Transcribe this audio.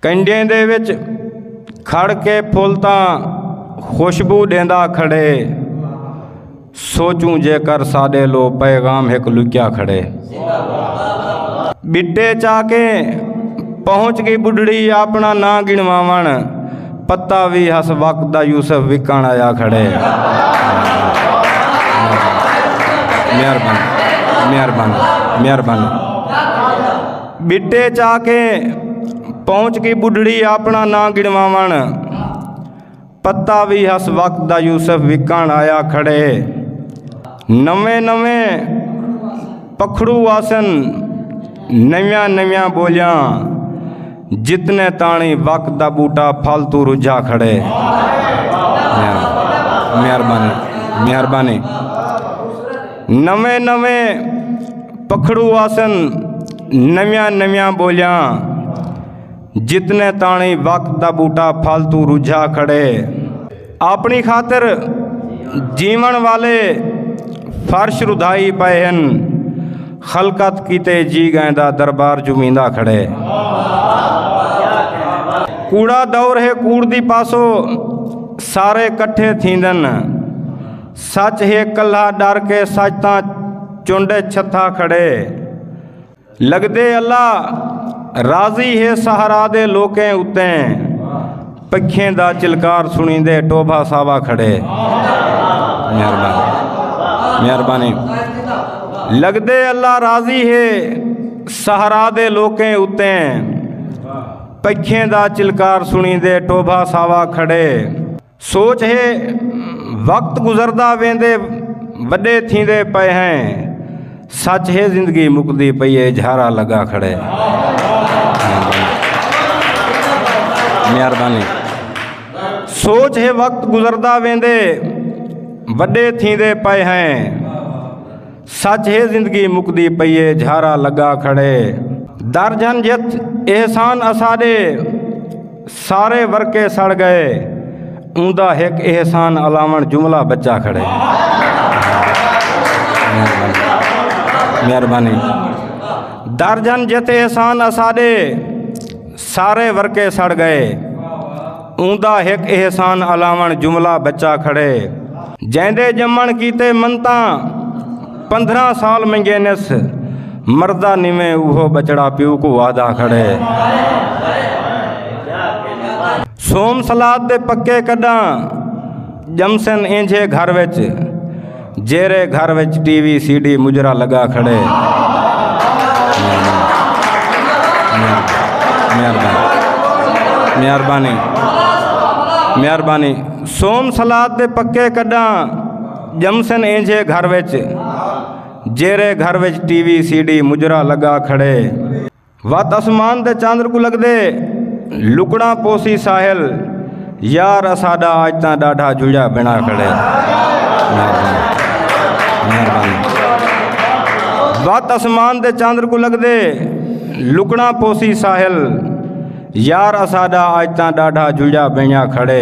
ਕੰਡਿਆਂ ਦੇ ਵਿੱਚ ਖੜ ਕੇ ਫੁੱਲ ਤਾਂ ਖੁਸ਼ਬੂ ਦੇਂਦਾ ਖੜੇ, ਸੋਚੂੰ ਜੇਕਰ ਸਾਡੇ ਲੋ ਪੈਗਾਮ ਇੱਕ ਲੁਕਿਆ ਖੜੇ। ਬਿੱਟੇ ਚਾ ਕੇ ਪਹੁੰਚ ਗਈ ਬੁੱਢੜੀ ਆਪਣਾ ਨਾਂ ਗਿਣਵਾਵਣ, ਪੱਤਾ ਵੀ ਹਸ ਵਕਤ ਦਾ ਯੂਸਫ ਵਿਕਣ ਆਇਆ ਖੜੇ। ਮਿਹਰਬਾਨੀ ਮਿਹਰਬਾਨੀ ਮਿਹਰਬਾਨੀ। ਬਿੱਟੇ ਚਾ ਕੇ ਪਹੁੰਚ ਗਈ ਬੁੱਢੜੀ ਆਪਣਾ ਨਾਂ ਗਿਣਵਾਵਣ, ਪੱਤਾ ਵੀ ਹਸ ਵਕਤ ਦਾ ਯੂਸਫ ਵਿਕਣ ਆਇਆ ਖੜੇ। ਨਵੇਂ ਨਵੇਂ ਪਖੜੂ ਆਸਨ ਨਵੀਆਂ ਨਵੀਆਂ ਬੋਲਿਆਂ, ਜਿਤਨੇ ਤਾਣੀ ਵਕਤ ਦਾ ਬੂਟਾ ਫਾਲਤੂ ਰੁੱਝਾ ਖੜੇ। ਮਿਹਰਬਾਨੀ ਮਿਹਰਬਾਨੀ। ਨਵੇਂ ਨਵੇਂ ਪਖੜੂ ਆਸਨ ਨਵੀਆਂ ਨਵੀਆਂ ਬੋਲਿਆਂ, ਜਿਤਨੇ ਤਾਣੀ ਵਕਤ ਦਾ ਬੂਟਾ ਫਾਲਤੂ ਰੁੱਝਾ ਖੜੇ। ਆਪਣੀ ਖਾਤਰ ਜੀਵਨ ਵਾਲੇ ਫਰਸ਼ ਰੁਧਾਈ ਪਏ ਹਨ, ਖਲਕਤ ਕੀਤੇ ਜੀ ਗੈਂਦਾ ਦਰਬਾਰ ਜੁਮੀਂਦਾ ਖੜੇ। ਕੂੜਾ ਦੌਰ ਹੈ ਕੂੜ ਦੀ ਪਾਸੋ ਸਾਰੇ ਇਕੱਠੇ ਥੀਂਦਨ, ਸੱਚ ਹੈ ਕੱਲਾ ਡਰ ਕੇ ਸੱਚ ਤਾਂ ਚੁੰਡੇ ਛੱਥਾ ਖੜੇ। ਲੱਗਦੇ ਅੱਲਾ ਰਾਜ਼ੀ ਹੈ ਸਹਾਰਾ ਦੇ ਲੋਕਾਂ ਉੱਤੇ, ਪੱਖੀਆਂ ਦਾ ਚਿਲਕਾਰ ਸੁਣੀਂਦੇ ਟੋਭਾ ਸਾਵਾ ਖੜੇ। ਮਿਹਰਬਾਨੀ ਮਿਹਰਬਾਨੀ। ਲੱਗਦੇ ਅੱਲਾ ਰਾਜ਼ੀ ਹੈ ਸਹਾਰਾ ਦੇ ਲੋਕਾਂ ਉੱਤੇ, ਪੱਖੀਆਂ ਦਾ ਚਿਲਕਾਰ ਸੁਣੀਂਦੇ ਟੋਭਾ ਸਾਵਾ ਖੜੇ। ਸੋਚ ਹੈ ਵਕਤ ਗੁਜ਼ਰਦਾ ਵੇਂਦੇ ਵੱਡੇ ਥੀਂਦੇ ਪਏ ਹੈ, ਸੱਚ ਹੈ ਜ਼ਿੰਦਗੀ ਮੁੱਕਦੀ ਪਈ ਹੈ ਝਾਰਾ ਲਗਾ ਖੜੇ। ਮਿਹਰਬਾਨੀ। ਸੋਚ ਹੈ ਵਕਤ ਗੁਜ਼ਰਦਾ ਵੇਂਦੇ ਵੱਡੇ ਥੀਂਦੇ ਪਏ ਹੈ, ਸੱਚ ਹੈ ਜ਼ਿੰਦਗੀ ਮੁੱਕਦੀ ਪਈ ਹੈ ਝਾਰਾ ਲਗਾ ਖੜੇ। ਦਰਜਨ ਜਿਤ ਇਹਸਾਨ ਅਸਾਡੇ ਸਾਰੇ ਵਰਕੇ ਸੜ ਗਏ, ਉਂਦਾ ਇੱਕ ਇਹਸਾਨ ਅਲਾਵਣ ਜੁਮਲਾ ਬੱਚਾ ਖੜੇ। ਮਿਹਰਬਾਨੀ। ਦਰਜਨ ਜਿਤ ਇਹਸਾਨ ਅਸਾਡੇ ਸਾਰੇ ਵਰਕੇ ਸੜ ਗਏ, ਉਂਦਾ ਇੱਕ ਇਹਸਾਨ ਅਲਾਵਣ ਜੁਮਲਾ ਬੱਚਾ ਖੜੇ। ਜੈਂਦੇ ਜੰਮਣ ਕੀਤੇ ਮੰਤਾਂ 15 ਸਾਲ ਮੰਗੇ ਨਿਸ, ਮਰਦਾ ਨਿਵੇਂ ਉਹ ਬਚੜਾ ਪਿਓ ਕੋ ਵਾਦਾ ਖੜੇ। ਸੋਮ ਸਲਾਦ ਦੇ ਪੱਕੇ ਕੱਢਾਂ ਜਮਸਨ ਇੰਝੇ ਘਰ ਵਿੱਚ, ਜੇਰੇ ਘਰ ਵਿੱਚ ਟੀਵੀ ਸੀਡੀ ਮੁਜਰਾ ਲਗਾ ਖੜੇ। ਮਿਹਰਬਾਨੀ ਮਿਹਰਬਾਨੀ। ਸੋਮ ਸਲਾਦ ਦੇ ਪੱਕੇ ਕੱਢਾਂ ਜਮਸਨ ਇੰਝੇ ਘਰ ਵਿੱਚ, ਜੇਰੇ ਘਰ ਵਿੱਚ ਟੀਵੀ ਸੀਡੀ ਮੁਜਰਾ ਲਗਾ ਖੜੇ। ਵਤ ਅਸਮਾਨ ਦੇ ਚਾਂਦਰ ਕੋ ਲੱਗਦੇ ਲੁਕੜਾ ਪੋਸੀ ਸਾਹਿਲ, यार असाडा आज ता डाढ़ा जुड़ा बिना खड़े। मेहरबानी। बात आसमान दे चांद्र को लग दे लुकड़ा पोसी साहिल, यार असाडा आज ता डाढ़ा जुड़ा बिना खड़े।